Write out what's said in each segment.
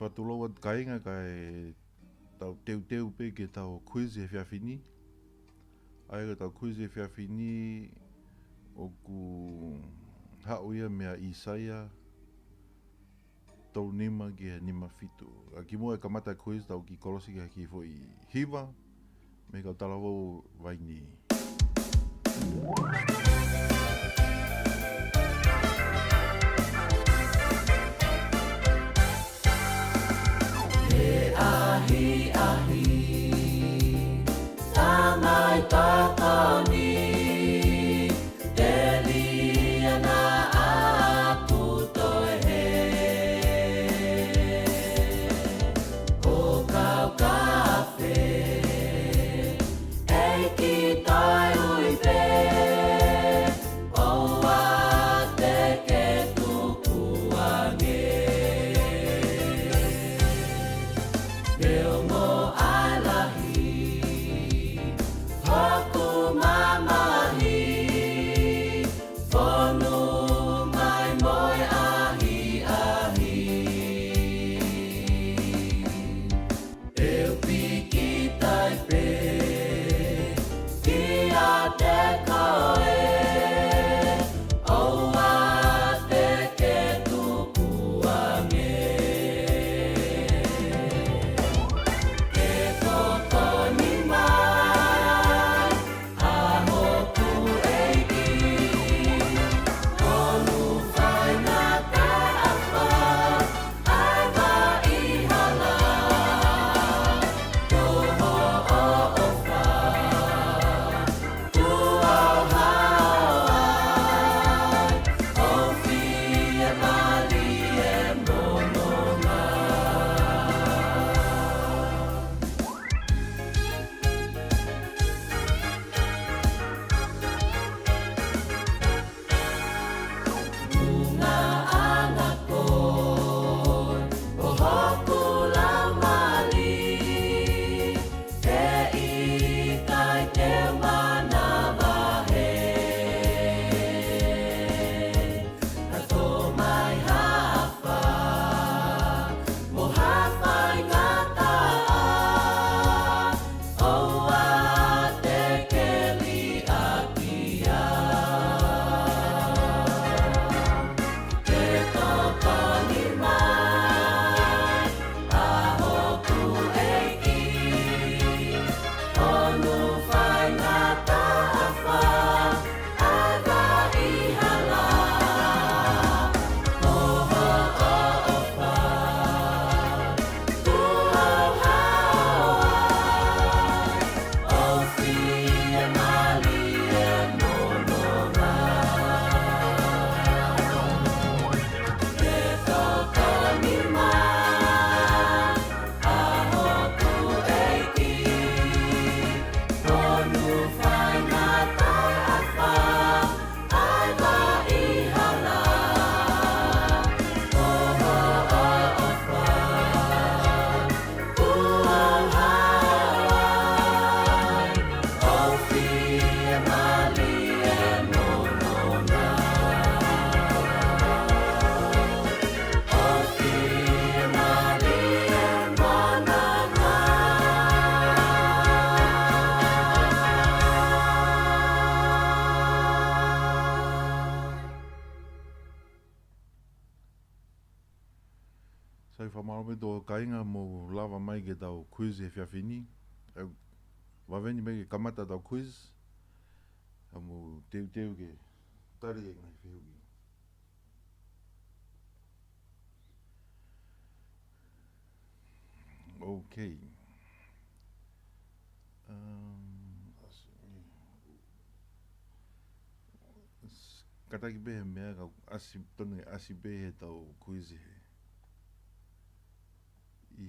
Whatuloa kainga kai tau teu pe ke tau quiz e whiawhini. Ai ka tau quiz e whiawhini o ku hauia mea Isaia tau nima ki nima fitu. A ki mua e kamata quiz tau ki kolosi ki fo I hiva me ka talawo vaini. Ahi ahi Tamai tatani Delia na aku toe he O kau kafe Ei ki tai ui pe O a te ke tuku ange Reo mo alahi Haku mamahi Whonu mai moi ahi ahi Eu piki tai pe Ki a te koe O a te ke tuku ange Sai whamarome tō kainga mo lava mai ke tau quiz e whiawhini. Waweni me ke kamata tau quiz. Mo teu ke tari e ngai whiuki. Okay. Kataki behe mea ka tonu asi behe tau quiz he. I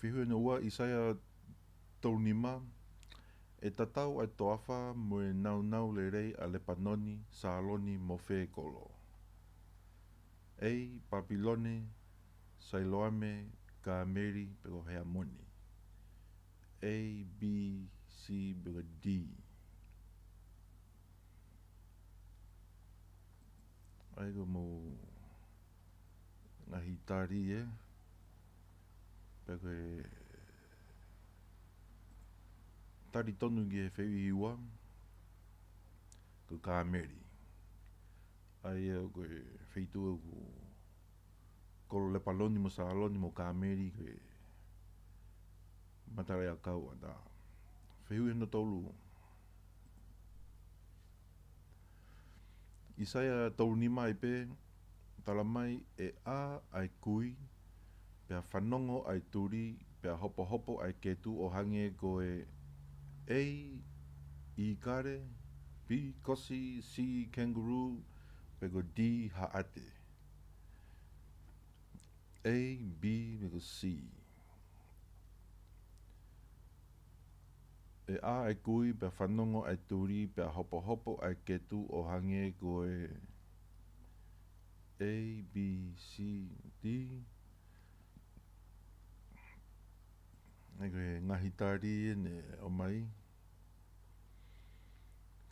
whihui no ua isaia taunima, e tatau ai toafa mo e nau le rei a Lepanoni, Saloni mo Fekolo. Ei, Papilone, Sailoame, Kaameri, pego Heamoni. A, B, C, pego D. Ai go mo ngahi tari pego e tari tonu ki e whiu iwa, ko Kaameri. Ai go e whitu ko Lepaloni mo Saloni mo Kaameri ko e matare a kau anda. Whiu no tolu. Isaia taunima i pe, talamai e a ai kui, pea whanongo ai turi, pea hopo hopo ai ketu o hange ko e ei, i kare, B, kosi, C, kangaroo, pego D, haate. A, B, pego C. E a ai kui, pea whanongo ai turi, pea hopo hopo ai ketu o hange ko e A, B, C, D. Ai koe ngahi tari ne o mai.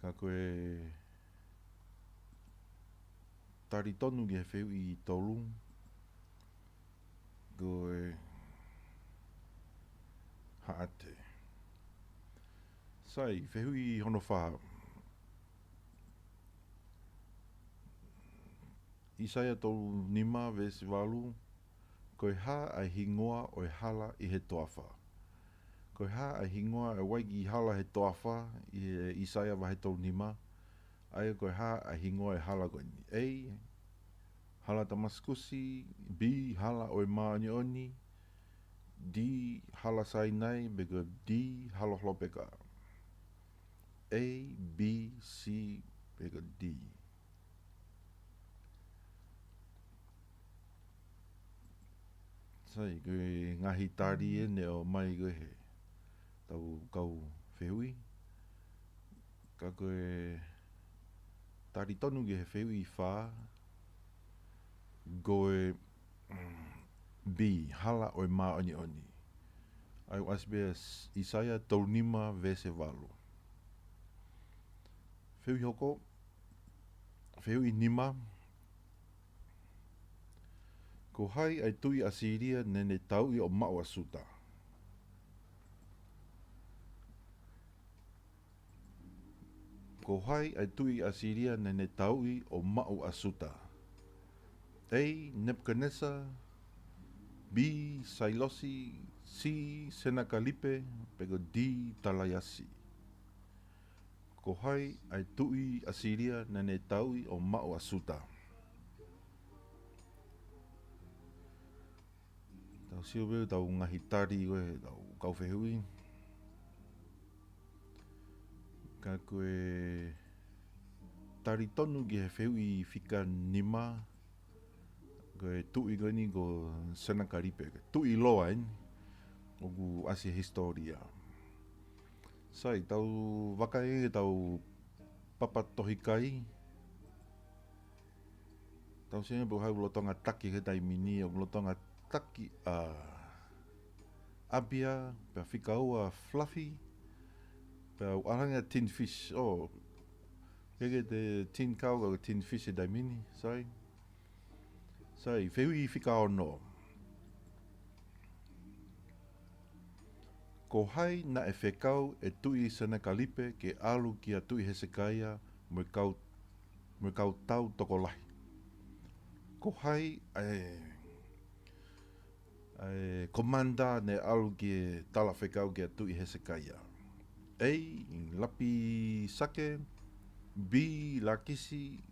Ka koe tari tonu ki he whiu i tolu. Koe haate. Sai, whiu i hono wha. Isaia tolu nima vesi walu. Koe ha ai hingoa o e hala i he toafa. Koe ha ai hingoa e waiki i hala he toafa i he Isaia wahe tolu nima. Ai koe ha ai hingoa e hala koe ni. A, hala Tamaskusi. B, hala o e maani oni. D, hala Sainai. Bego D, hala Hlopeka. A, B, C, bego D. Sai, koe ngahi tari ne o mai koe he. Tau kau whiui. Ka koe tari tonu ki he whiui i wha. Koe B, hala o e maani oni. Ai o asbea Isaia taunima vese walu. Whiui hoko. Whiui nima. Ko hai ai tui a Siria nene tau i o mao asuta. Ko hai ai tui a Siria nene tau i o mao asuta. A, Nebuchadnezzar. B, Sailosi. C, Senakalipe. Pego D, Talayasi. Ko hai ai tui a Siria nene tau i o mao asuta. Tau siu veu tau ngahi tari koe tau kau whiui. Ka koe tari tonu ki he whiui whika nima. Koe tui koe ni ko Senakalipe. Tui loa ini. Oku asi historia. Sai, tau wakai tau papatohikai. Tau singa po hau lotonga taki ke taimini o lotonga taki a abia pe whikau a fluffy pe aranga tin fish o kege te tin kau ka tin fish e taimini sai whiui whikau no ko hai na e whekau e tui Senakalipe ke alu ki a tui Hezekia mo kau tau tokolahi. Ko hai komanda ne alu ki tala whekau ki a tui Hezekia. A, lapi sake. B, lakisi.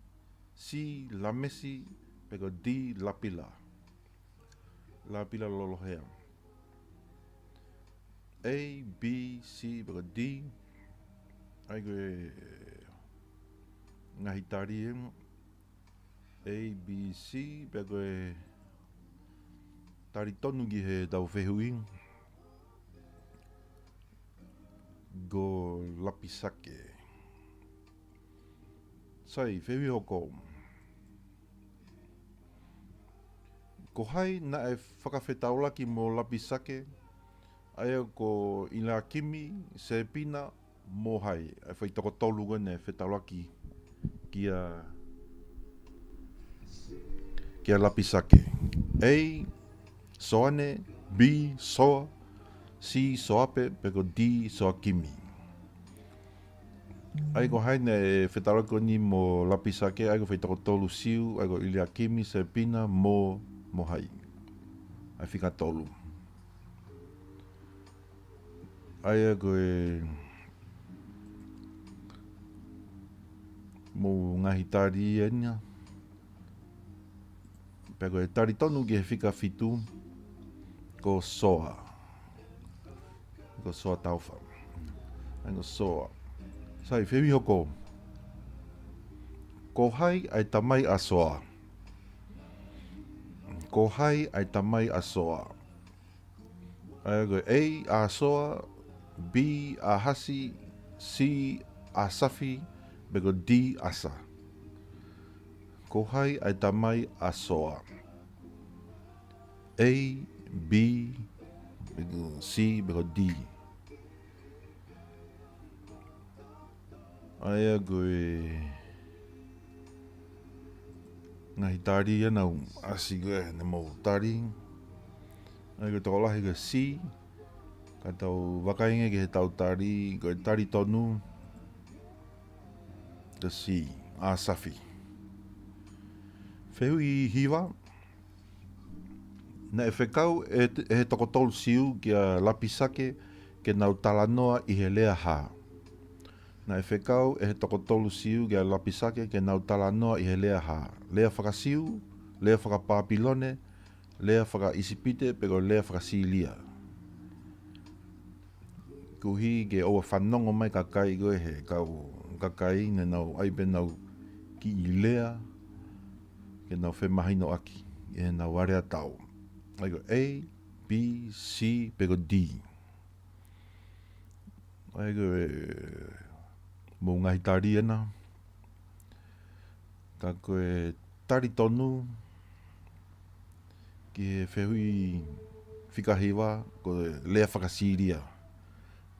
C, lamesi. Pego D, lapila. Lapila lolohea. A, B, C, pego D. Ai koe ngahi tari A, B, C, pego tari tonu ki he tau whiui. go lapisake. Sai, whiwi hoko. Ko hai na e whakawhetaulaki mo lapisake, aia ko ila kimi se pina mo hai. E whaitoko tolu gane whetaulaki kia lapisake. A, soane, B, soa, C, soape, peko D, soa kimi. Ai ko hai ne whetaulaki ni mo lapisake, ai ko whaitoko tolu siu, ai ko ila kimi se pina mo hai. Ai whika tolu. Ai koe mo ngahi tari enia. Pea koe tari tonu ki he whika fitu ko soa. Ko soa tauwha. Ai ko soa. Sai, whiwi hoko. Ko hai ai tamai a soa. Ko hai ai tamai a soa. Ai koe A, a soa, B, a hasi, C, a safi, beko D, asa. Ko hai ai tamai a soa. A, B, beko C, beko D. Ai koe ngahi tari anau asi koe ne mo tari. Ai koe toko lahi koe C, ka tau wakainge ki he tau tari, koe tari tonu, the C, a safi. Whiwi hiwa, na e whekau e he toko tolu siu ki a lapisake ke nau talanoa i he lea ha. Na e whekau e he toko tolu siu ki a lapisake ke nau talanoa i he lea ha. Lea whakasiu, lea whakapapilone, lea whaka isipite, peko lea whakasilia. Kuhi ke oa whanongo mai kakai koe he kau kakai ne nau aipe nau ki I lea ke nau whemahino aki e nau area tau. Ai ko A, B, C, peko D. Ai ko mo ngahi tari ena. Ka koe tari tonu ki he whehui whikahiwa ko lea whakasiria.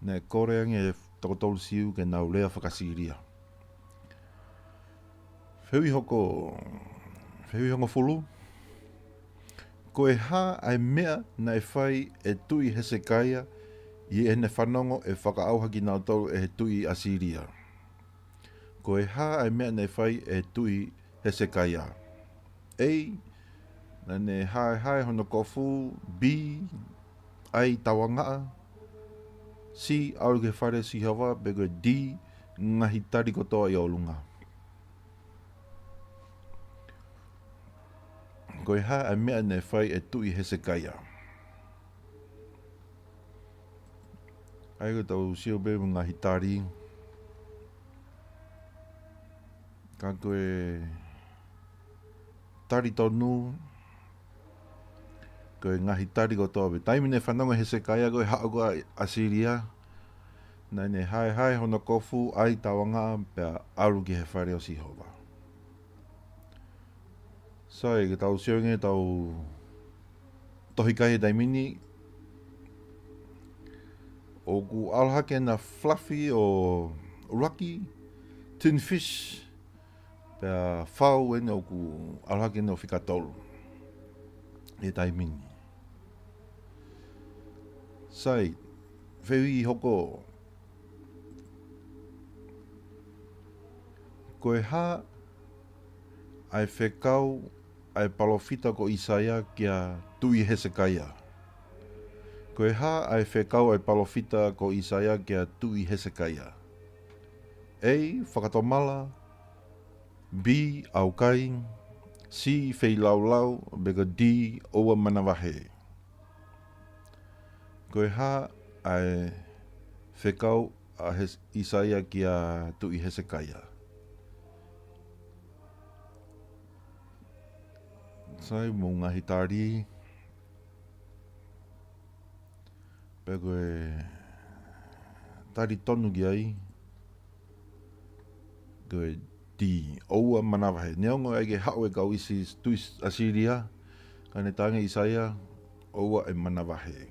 Ne koreangi e tokotolu siu ke nau lea whakasiria. Whehui hoko fulu. Ko e ha ai mea na e whai e tui Hesekaya I e ne whanongo e whakaauha ki nau tolu e he tui Asiria. Ko e ha ai mea na e whai e tui Hesekaya. A, na ne hai hono kofu. B, ai tawangaa. C, auru ke whare si hawa. Bego D, ngahi tari kotoa I olunga. Ko e ha ai mea na e whai e tui Hesekaya. Ai ko tau sio bebu ngahi tari. Ka koe tari tonu. Koe ngahi tari kotoa be. Taimine whanonga Hesekaya koe hao koa Asiria. Nai ne hai hono kofu ai tawanga pea aru ki he whare o Sihova. Sai ke tau sio nge tau tohikai he taimini. O ku alhake na fluffy o rocky tin fish. Pea whau ene o ku alhake no whikatolu. E taimini. Sai, whiwi hoko. Koe ha ai whekau ai palofita ko Isaia kia tui Hesekaya. Koe ha ai whekau ai palofita ko Isaia kia tui Hesekaya. A, whakatomala. B, aukai. C, wheilaulau. Bega D, oa manawahe. Koe ha ai whekau a Isaia kia tui Hesekaya. Sai mo ngahi tari. Pea koe tari tonu ki ai. Koe di oua manawahe. Neongo ai ke hao e kau isi tuis Asiria. Kane tange Isaia oua e manawahe.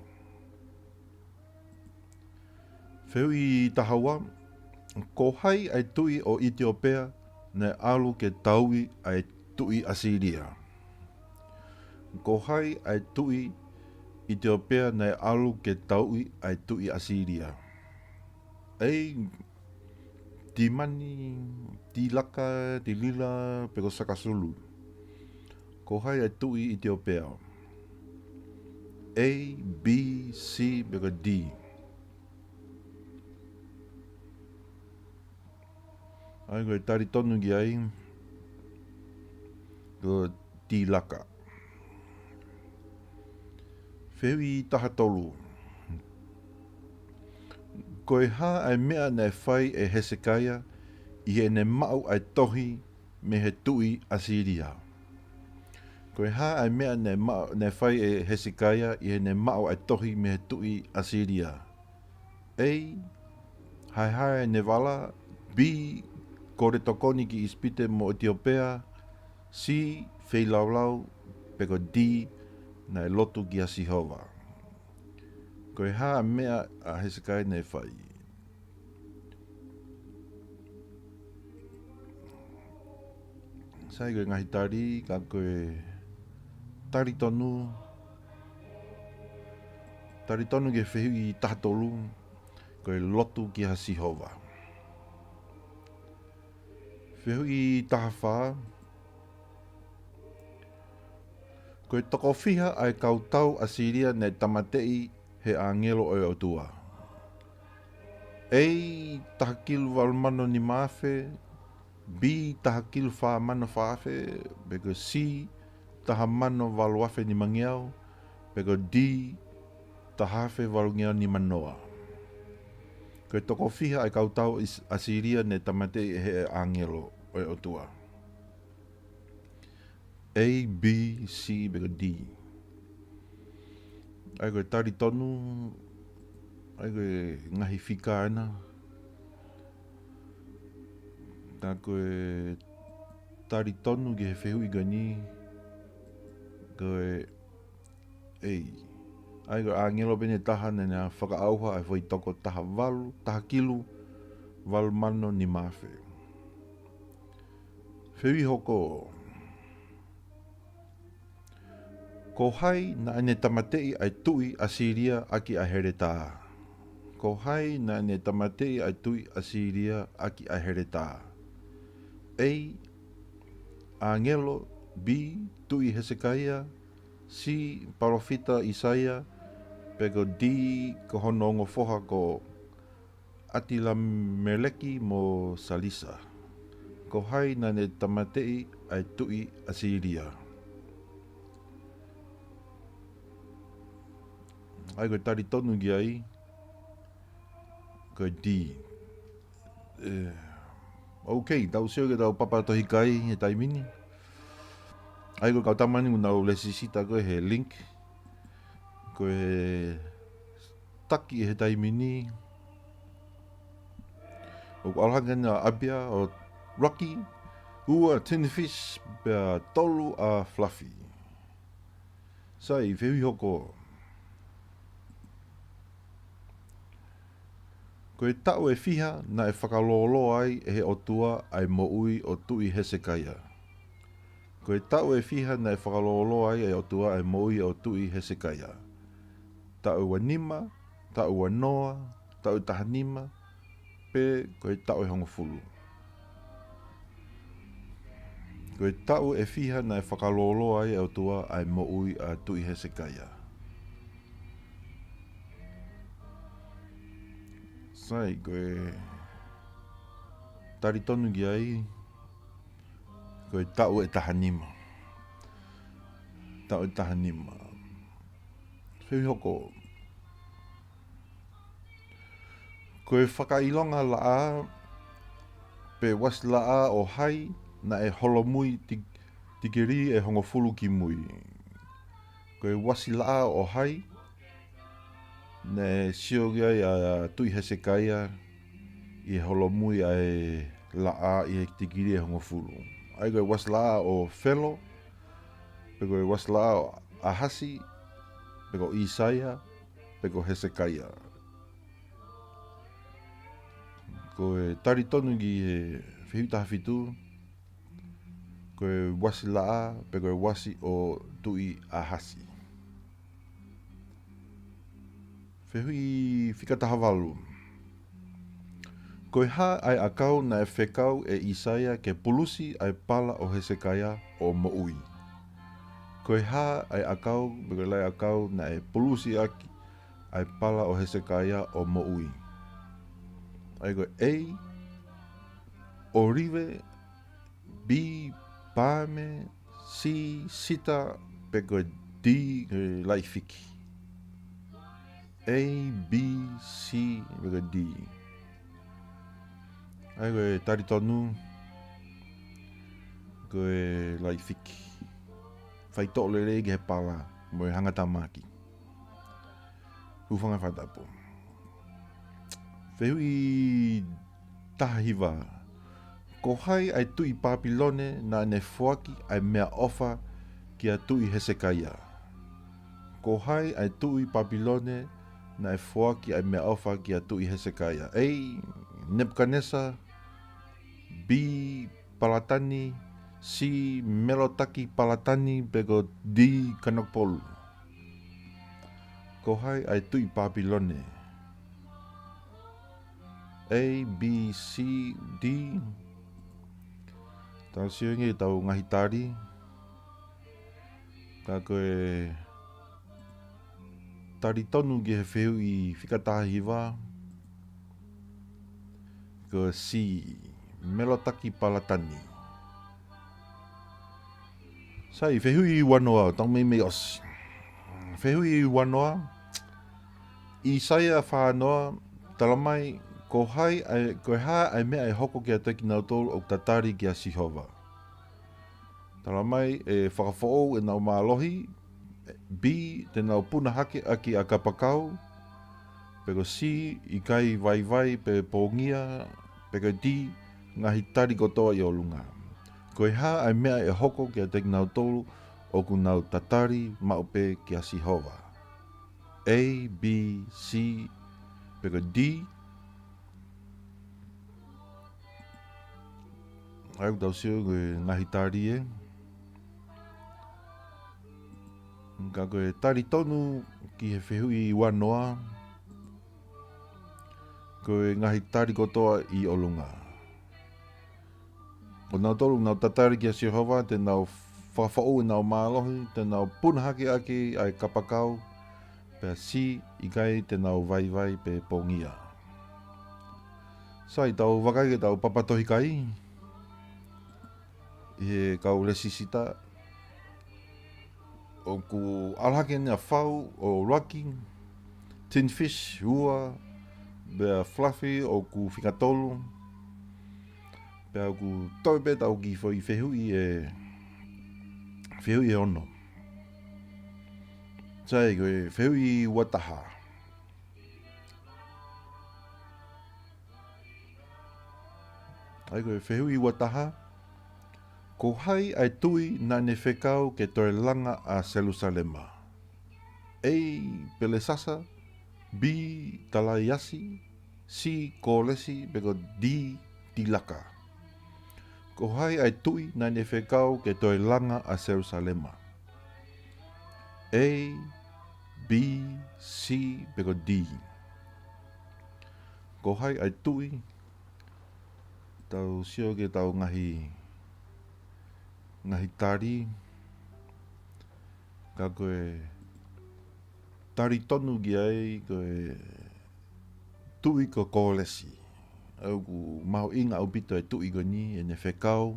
Wheu i tahawa, ko hai ai tui o Etiopea ne alu ke taui ai tui Asiria. Ko hai ai tui Ethiopia nei alu ke taui ai tui Asiria. Ei di mani, di laka, di lila, peko sakasulu. Ko hai ai tui Ethiopia. A, B, C, peko D. Ai koe tari tonu ki ai. Ko di laka. Whewi taha tolu. Koe ha ai mea nei whai e Hezekia i he ne mau ai tohi me he tui Asiria. Koe ha ai mea nei whai e Hezekia i he ne mau ai tohi me he tui Asiria. A. Hai hai ne wala. B. Kore tokoni ki ispite mo Etiopea. C. Whei laulau. Peko D. Nai lotu ki a Sihova. Koe ha mea a Hezekia nei whai. Sai koe ngahi tari, ka koe tari tonu. Tari tonu ke whehu i tahatolu. Koe lotu ki a Sihova. Whehu i tahawha. Koe toko whiha ai kautau Asiria nei tamatei he angelo o autua. A. Tahakilu walmano ni mawhe. B. Tahakilu whamano whawhe. Beko C. Tahamano walwafe ni mangiau. Beko D. Tahafe walungiau ni manoa. Koe toko whiha ai kautau Asiria nei tamatei he angelo o autua. A, B, C, beko D. Ai koe tari tonu, ai koe ngahi whika ana. Tā koe tari tonu ki he whehu i gani. Koe, ei, ai koe angelo bene taha nena whakaauha ai whai toko taha walu, taha kilu, walu mano ni mawhe. Whewi hoko. Ko hai na ane tamatei ai tui Asiria aki a hereta. Ko hai na ane tamatei ai tui Asiria aki a hereta. A. Angelo. B. Tui Hezekia. C. Parofita Isaia. Pego D. Kohonongo foha ko Atila Meleki mo Salisa. Ko hai na ane tamatei ai tui Asiria. Ai koe tari tonu ki ai. Koe D. Ok, tau seo ke tau papa tohi kai he taimini. Ai koe kau tamani ngunau lesisita koe he link. Koe he taki he taimini. O alhangana abia o Rocky. Ua tinfish bea tolu a fluffy. Sai, whewi hoko. Koe tau e whiha na e whakalolo ai e he otua ai mo ui o tui Hezekia. Koe tau e whiha na e whakalolo ai e otua ai mo ui o tui Hezekia. Tau wa nima, tau wa noa, tau tahanima, pe koe tau e hongofulu. Koe tau e whiha na e whakalolo ai e otua ai mo ui a tui Hezekia. Sai, koe tari tonu ki ai. Koe tau e tahanima. Tau e tahanima. Whewi hoko. Koe whakailonga laa. Pe was laa o hai. Na e holomui tikiri e hongofulu ki mui. Koe wasi laa o hai. Ne siogia ia tui Hezekia i holomui ai laa i tikiri e hongo fulu. Ai koe was laa o Felo, pe koe was laa o Ahasi, pe koe Isaia, pe koe Hezekia. Koe tari tonu ki e whihuta hawhitu, koe wasi laa, pe koe wasi o tui Ahasi. Whihui whikatahawalu. Koe ha ai akau na e whekau e Isaia ke pulusi ai pala o Hezekia o Moui. Koe ha ai akau, koe lai akau na e pulusi aki ai pala o Hezekia o Moui. Ai koe ei, orive, bi, pame, si, sita, pe koe di, koe lai fiki. A, B, C, pe koe D. Ai koe tari tonu, koe lai fiki. Whai tō le rei he pala, mo e hangata maki. Hufanga whatapo. Whihui tahiwa. Ko hai ai tui Papilone na ne fuaki ai mea ofa ki a tui Hezekia. Ko hai ai tui Papilone na e fuaki ai mea ofa ki a tui Hezekia. Ei, Nebuchadnezzar, B, Palatani, C, Melotaki Palatani, pego D, Kanokpolu. Ko hai ai tui Papilone. A, B, C, D. Tau siungi tau ngahitari. Ka koe tari tonu ki he whiu i whikatahiwa. Ko C, Melotaki Palatani. Sai, whihui i wanoa, tau mei osi. Whihui i wanoa, Isaia whanoa, talamai, ko ha ai mea e hoko ki a teki nau tolu o tatari ki a Sihova. Talamai e whakawhoo e nau maalohi, B, te nau puna hake aki a kapakau, peko C, i kai vai pe pongia, peko D, ngahi tari kotoa i o lunga. Koe ha ai mea e hoko ki a teki nau tolu o ku nau tatari maupe ki a Sihova. A, B, C, peko D. Ai tau sio koe ngahi tari e. Ka koe tari tonu ki he whihui i wanoa. Koe ngahi tari kotoa i o lunga. O nau tolu nau tatari ki a Sihova, te nau whawhau nau mālohi, te nau punahaki aki ai kapakau, pe si i kai te nau vai pe pongia. Sai tau wakai ke tau papatohi kai, i he kau lesisita, o ku alhake nea whau o Rocky, Tin Fish, Ua, bea Fluffy o ku whikatolu, bea ku toipe tau ki whoi whihui e ono. Sai koe whihui wataha. Ai koe whihui wataha, ko hai ai tui na ne whekau ke toe langa a Jerusalema. A, Pelesasa, B, Talaiasi, C, Kolesi, peko D, Tilaka. Ko hai ai tui na ne whekau ke toe langa a Jerusalema. A, B, C, peko D. Ko hai ai tui, tau sio ke tau ngahi tari, ka koe tari tonu ki ai koe tui ko Kolesi. Au ku maho inga au pito e tui ko ni e ne whekau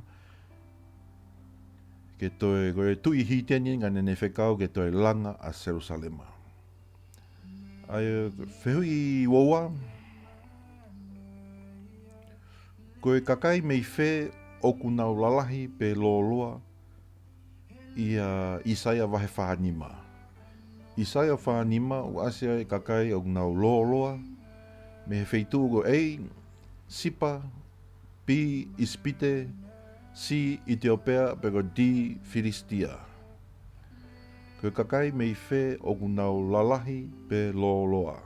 ke toe koe tui hiteni nga ne whekau ke toe langa a Jerusalema. Ai whihui woa, koe kakai mei whe o ku nau lalahi pe loloa i a Isaia wahe whahanima. Isaia whanima o asia e kakai o ngau loa loa. Me he feitu go ei, sipa, pi ispite, si Etiopea pego di Filistia. Ko kakai me i fe o ngau lalahi pe loa loa.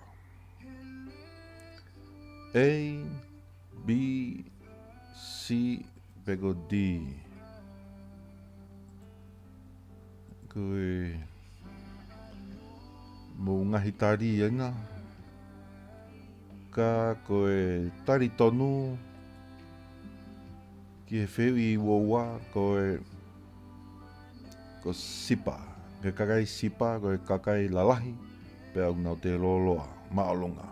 A, B, C, pego D. Koe mo ngahi tari ena. Ka koe tari tonu ki he wheu i woa koe ko sipa. Ke kakai sipa koe kakai lalahi pe au ngau te loloa maalonga.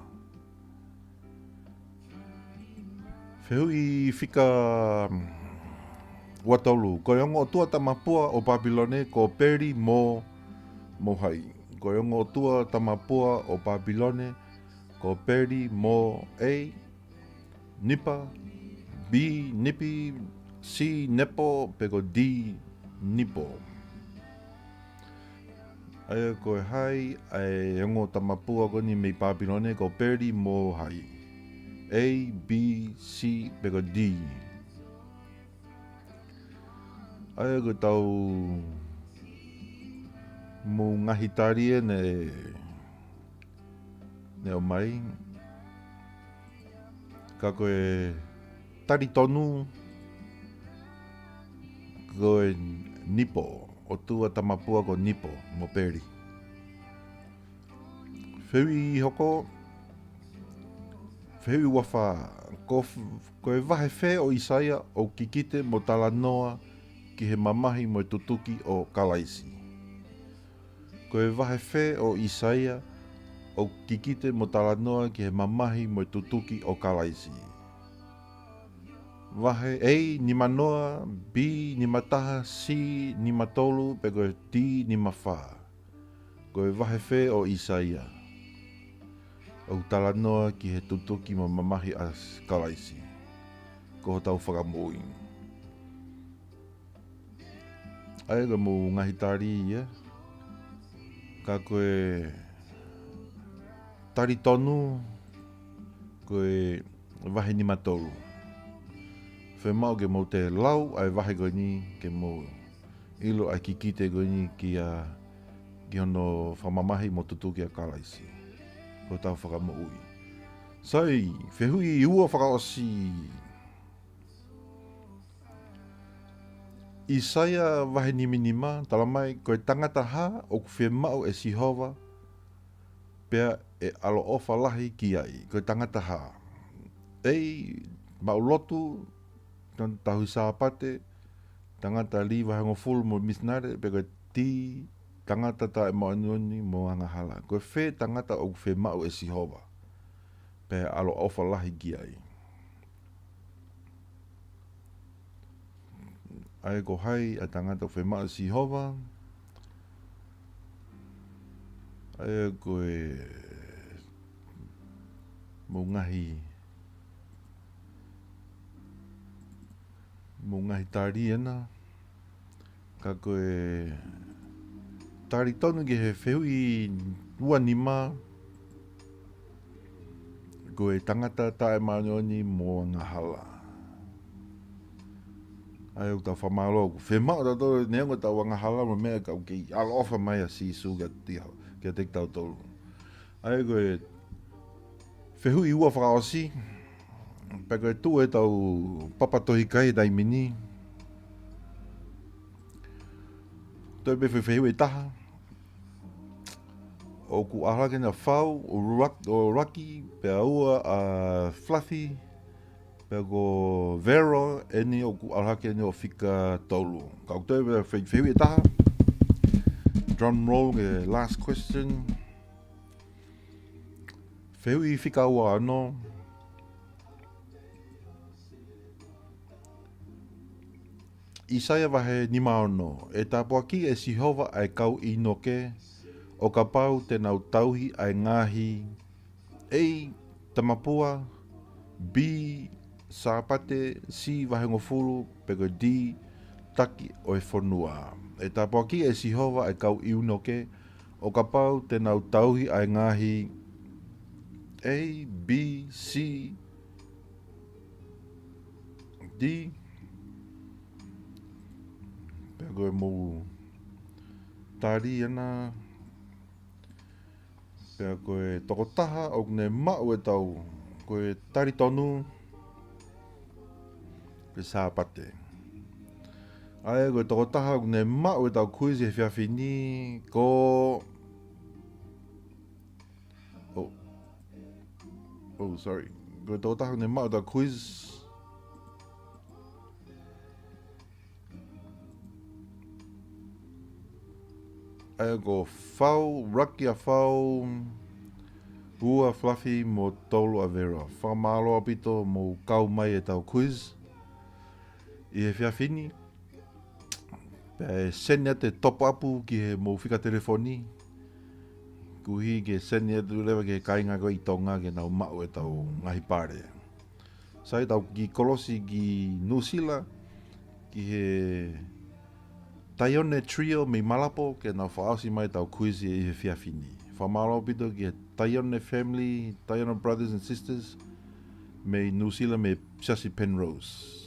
Wheu i whika wataulu. Ko yongo tua tamapua o Papilone ko peri mo hai. Ko yongo tua tamapua o Papilone ko peri mo A, nipa, B, nipi, C, nepo, pego D, nipo. Aia koe hai, ai yongo tamapua koni mei Papilone ko peri mo hai. A, B, C, pego D. Aia ko tau mo ngahi tari e ne o mai. Ka koe tari tonu koe nipo. O tua tamapua ko nipo mo peri. Whewi hoko Whewi wafa koe vahe whe o Isaia o kikite mo tala noa ki he mamahi mo tutuki o Kalaisi. Koe vahe whe o Isaia o kikite mo tala noa ki he mamahi mo tutuki o Kalaisi. Vahe A ni manoa, B ni mataha, C ni matolu, pe koe D ni mawha. Koe vahe whe o Isaia. O tala noa ki he tutuki mo mamahi as Kalaisi. Ko tau whakamoi. Ai ka mo ngahi tari ia. Ka koe tari tonu koe vahe ni matolu. Whe mau ke mo te lau ai vahe koe ni ke mo ilo ai kikite koe ni ki hono whamamahi mo tutuki a Kalaisi. Ko tau whakamoui. Sai, whehui i ua whakaosi. Isaia vahe ni minima, talamai koe tangata ha o ku whemau e Sihova, pea e alo ofa lahi ki ai, koe tangata ha. Ei, maulotu, ton tahu saapate, tangata li vahe ngofulu mo misnare, pea koe ti, tangata ta e moanuoni mo angahala. Koe whe tangata o whe mau e Sihova. Pe alo ofa lahi ki ai. Ai ko hai a tangata o whe mau e Sihova. Ai koe mo ngahi tari ena. Ka koe tari tonu ki he whehui ua nima koe tangata tae maanioni mo ngahala. Ai o tau whamalo ku whemau tato neongo tau ngahala mo mea kau ki alo ofa mai a sisu kia tek tau tolu. Ai koe whehui ua whakaosi pe koe tu e tau papatohi kai dai mini. Toi be whehui e taha. O ku ahlake na whau, o Raki, pe aua a Fluffy, pe ko Vero, eni o ku ahlake ni o whika tolu. Ka o toi be whehui e taha. Drum roll, ke last question. Whehui whika ua ano. Isaia vahe ni maono, e tāpua ki e Sihova ai kau inoke, o ka pau te nau tauhi ai ngahi A, tamapua, B, sāpate, C, vahengo furu, peko D, taki o e whanua. E tāpua ki e Sihova ai kau iunoke, O ka pau tēnā tauhi ai ngahi A, B, C, D. Pea koe mō tari ana. Pea koe tokotaha o ne mau e tau. Koe tari tonu. Pe sāpate. Ai koe tokotaha o ne mau e tau kuizi e whiawhini. Ko... Oh, sorry. Koe tokotaha o ne mau e tau kuizi. Ai ko whau, raki a whau, ua fluffy mo tolu a vera. Whamalo apito mo kau mai e tau quiz. I he whiawhini. Pea senia te top upu ki he mo whika telefoni. Kuhi ke senia te urewa ke kainga ko i tonga ke nau mau e tau ngahi pare. Sai tau ki kolosi ki Nusila. Ki he... Taione Trio me Malapo ke na whaasi mai tau kuisi i he whiawhini. Whamaro pito ki Taione Family, Taione Brothers and Sisters, me Nusila me Shasi Penrose.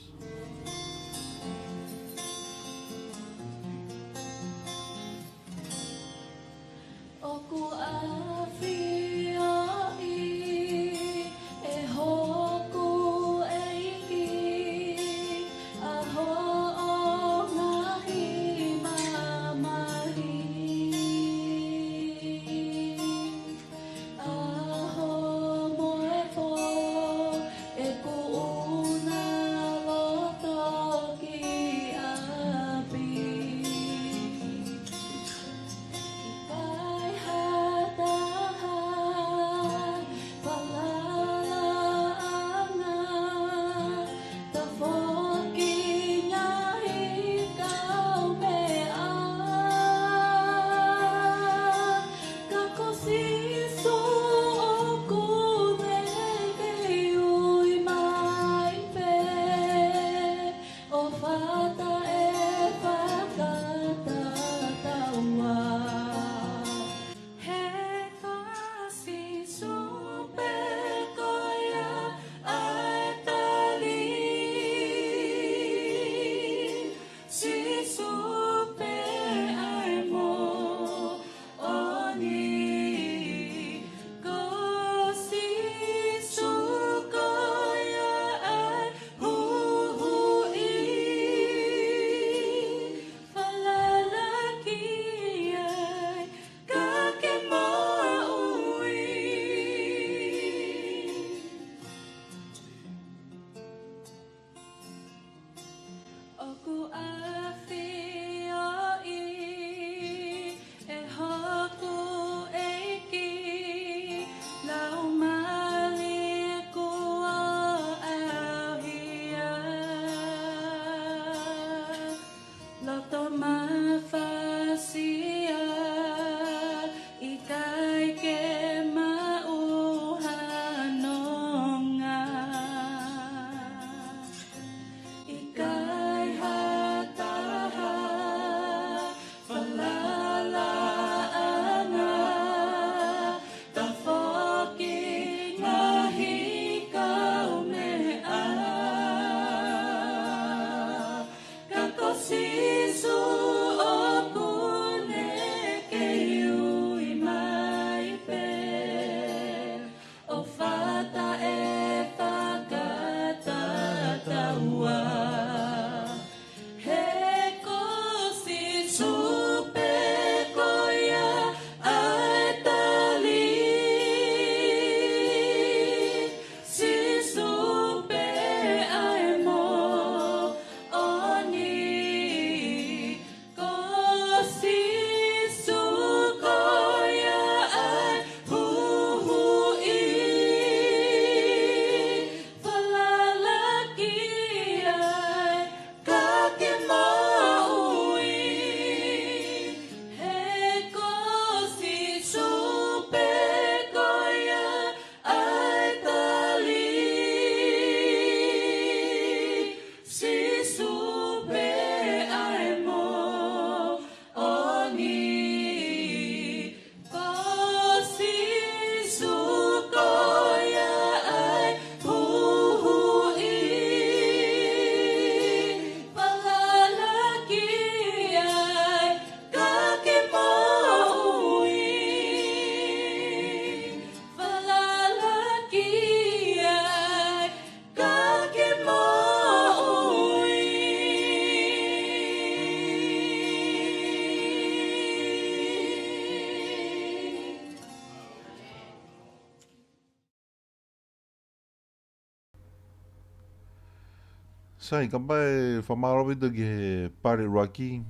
Sai, ka pai whamarawita ki he pare Rocky.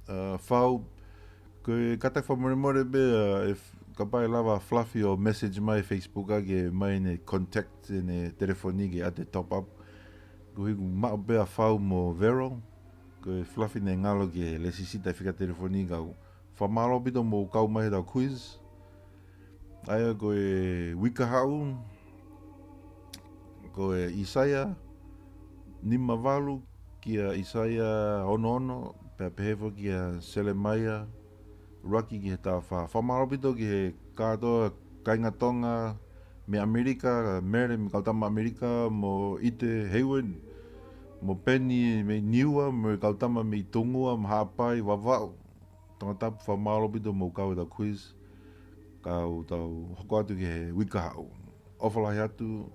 Whau, ko e kata whamoremore be ka pai lava fluffy o message mai Facebook a ke mai ne contact ne telefoni ke ate top up. Ko hiku mao be a whau mo Vero. Ko e fluffy ne ngalo ke le sisita fika telefoni ka whamarawita mo kau mai da quiz. Aia ko e wika hau, ko e Isaiah, Nima Valu, kia Isaiah ono pe pehefo kia Selemaia, Rocky ki he tā whamarapito ki he kātoa kainga tonga me Amerika, mere me kautama Amerika mo ite Hayward, mo Penny me Niua, mo kautama me Tungua, mo Hapai, wawau. Tonga tapu whamarapito mo kau da quiz, kau tau hoko atu ki he wika hau. Ofalahi atu,